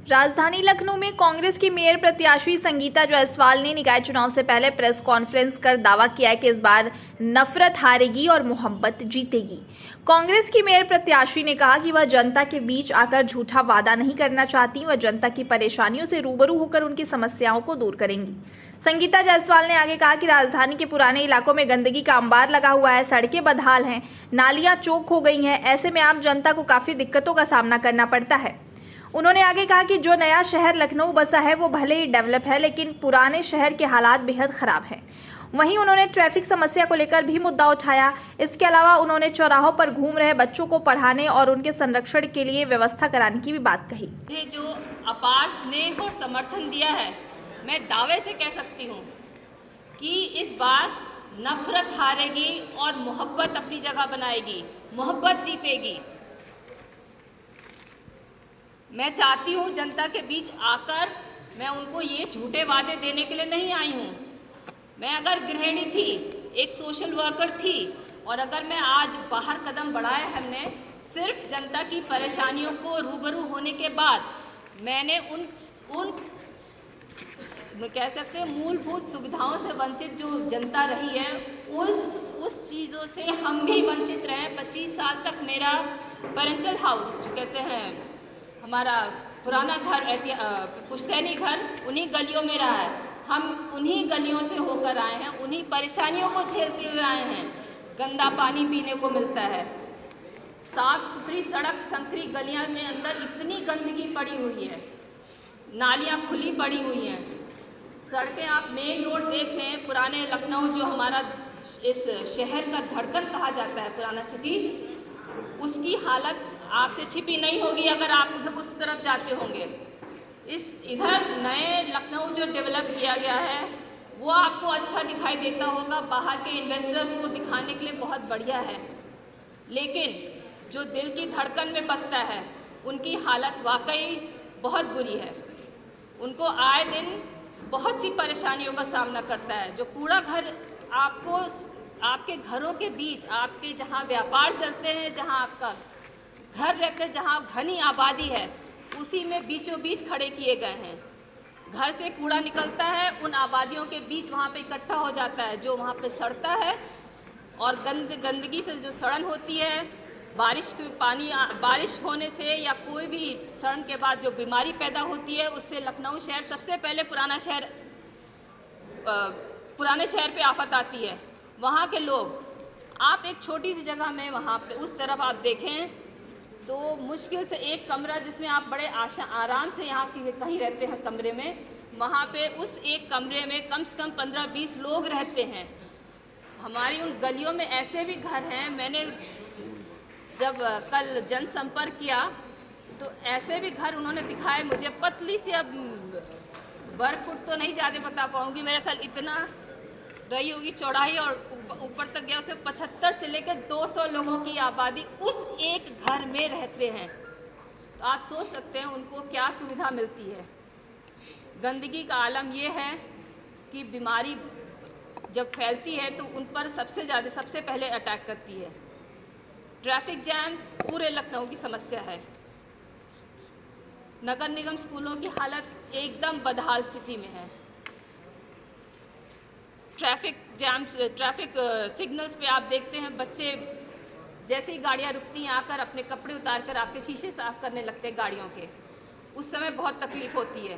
राजधानी लखनऊ में कांग्रेस की मेयर प्रत्याशी संगीता जायसवाल ने निकाय चुनाव से पहले प्रेस कॉन्फ्रेंस कर दावा किया है कि इस बार नफरत हारेगी और मोहब्बत जीतेगी। कांग्रेस की मेयर प्रत्याशी ने कहा कि वह जनता के बीच आकर झूठा वादा नहीं करना चाहती, वह जनता की परेशानियों से रूबरू होकर उनकी समस्याओं को दूर करेंगी। संगीता जायसवाल ने आगे कहा कि राजधानी के पुराने इलाकों में गंदगी का अंबार लगा हुआ है, सड़कें बदहाल हैं, नालियां चौक हो गई हैं। ऐसे में आम जनता को काफी दिक्कतों का सामना करना पड़ता है। उन्होंने आगे कहा कि जो नया शहर लखनऊ बसा है वो भले ही डेवलप है, लेकिन पुराने शहर के हालात बेहद खराब हैं। वहीं उन्होंने ट्रैफिक समस्या को लेकर भी मुद्दा उठाया। इसके अलावा उन्होंने चौराहों पर घूम रहे बच्चों को पढ़ाने और उनके संरक्षण के लिए व्यवस्था कराने की भी बात कही। मुझे जो अपार स्नेह और समर्थन दिया है, मैं दावे से कह सकती हूँ कि इस बार नफरत हारेगी और मोहब्बत अपनी जगह बनाएगी, मोहब्बत जीतेगी। मैं चाहती हूँ जनता के बीच आकर मैं उनको ये झूठे वादे देने के लिए नहीं आई हूँ। मैं अगर गृहिणी थी, एक सोशल वर्कर थी, और अगर मैं आज बाहर कदम बढ़ाया हमने सिर्फ जनता की परेशानियों को रूबरू होने के बाद, मैंने उन कह सकते हैं मूलभूत सुविधाओं से वंचित जो जनता रही है उस चीज़ों से हम भी वंचित रहे। 25 साल तक मेरा पेरेंटल हाउस जो कहते हैं हमारा पुराना घर, पुश्तैनी घर, उन्हीं गलियों में रहा है। हम उन्हीं गलियों से होकर आए हैं, उन्हीं परेशानियों को झेलते हुए आए हैं। गंदा पानी पीने को मिलता है, साफ सुथरी सड़क, संकरी गलियां में अंदर इतनी गंदगी पड़ी हुई है, नालियां खुली पड़ी हुई हैं। सड़कें आप मेन रोड देख लें, पुराने लखनऊ जो हमारा इस शहर का धड़कन कहा जाता है, पुराना सिटी, उसकी हालत आपसे छिपी नहीं होगी अगर आप उधर उस तरफ जाते होंगे। इधर नए लखनऊ जो डेवलप किया गया है वो आपको अच्छा दिखाई देता होगा, बाहर के इन्वेस्टर्स को दिखाने के लिए बहुत बढ़िया है, लेकिन जो दिल की धड़कन में बसता है उनकी हालत वाकई बहुत बुरी है। उनको आए दिन बहुत सी परेशानियों का सामना करता है। जो कूड़ा घर आपको आपके घरों के बीच, आपके जहाँ व्यापार चलते हैं, जहाँ आपका घर रहते हैं, जहाँ घनी आबादी है, उसी में बीचों बीच खड़े किए गए हैं। घर से कूड़ा निकलता है, उन आबादियों के बीच वहाँ पे इकट्ठा हो जाता है, जो वहाँ पे सड़ता है, और गंदगी से जो सड़न होती है, बारिश होने से या कोई भी सड़न के बाद जो बीमारी पैदा होती है, उससे लखनऊ शहर सबसे पहले पुराने शहर पे आफत आती है। वहाँ के लोग, आप एक छोटी सी जगह में वहाँ पे उस तरफ आप देखें तो मुश्किल से एक कमरा जिसमें आप बड़े आराम से यहाँ कहीं रहते हैं कमरे में, वहाँ पे उस एक कमरे में कम से कम 15-20 लोग रहते हैं। हमारी उन गलियों में ऐसे भी घर हैं। मैंने जब कल जनसंपर्क किया तो ऐसे भी घर उन्होंने दिखाए मुझे, पतली सी, अब वर्ग फुट तो नहीं ज़्यादा बता पाऊँगी, मेरे ख्याल इतना रही होगी चौड़ाई, और ऊपर तक गया, उसे 75 से लेकर 200 लोगों की आबादी उस एक घर में रहते हैं। तो आप सोच सकते हैं उनको क्या सुविधा मिलती है। गंदगी का आलम यह है कि बीमारी जब फैलती है तो उन पर सबसे पहले अटैक करती है। ट्रैफिक जैम्स पूरे लखनऊ की समस्या है। नगर निगम स्कूलों की हालत एकदम बदहाल स्थिति में है। ट्रैफिक सिग्नल्स पे आप देखते हैं बच्चे जैसे ही गाड़ियाँ रुकती हैं आकर अपने कपड़े उतार कर आपके शीशे साफ करने लगते हैं गाड़ियों के। उस समय बहुत तकलीफ होती है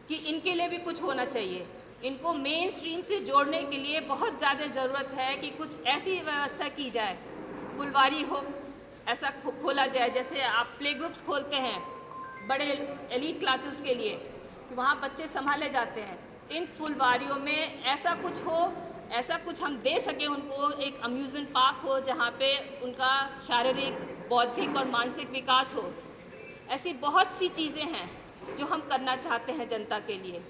कि इनके लिए भी कुछ होना चाहिए। इनको मेन स्ट्रीम से जोड़ने के लिए बहुत ज़्यादा ज़रूरत है कि कुछ ऐसी व्यवस्था की जाए, फुलवारी हो ऐसा खोला जाए, जैसे आप प्ले ग्रुप्स खोलते हैं बड़े एलीट क्लासेस के लिए, कि वहाँ बच्चे संभाले जाते हैं। इन फुलवारियों में ऐसा कुछ हो, ऐसा कुछ हम दे सकें उनको, एक अम्यूज़मेंट पार्क हो जहाँ पे उनका शारीरिक, बौद्धिक और मानसिक विकास हो। ऐसी बहुत सी चीज़ें हैं जो हम करना चाहते हैं जनता के लिए।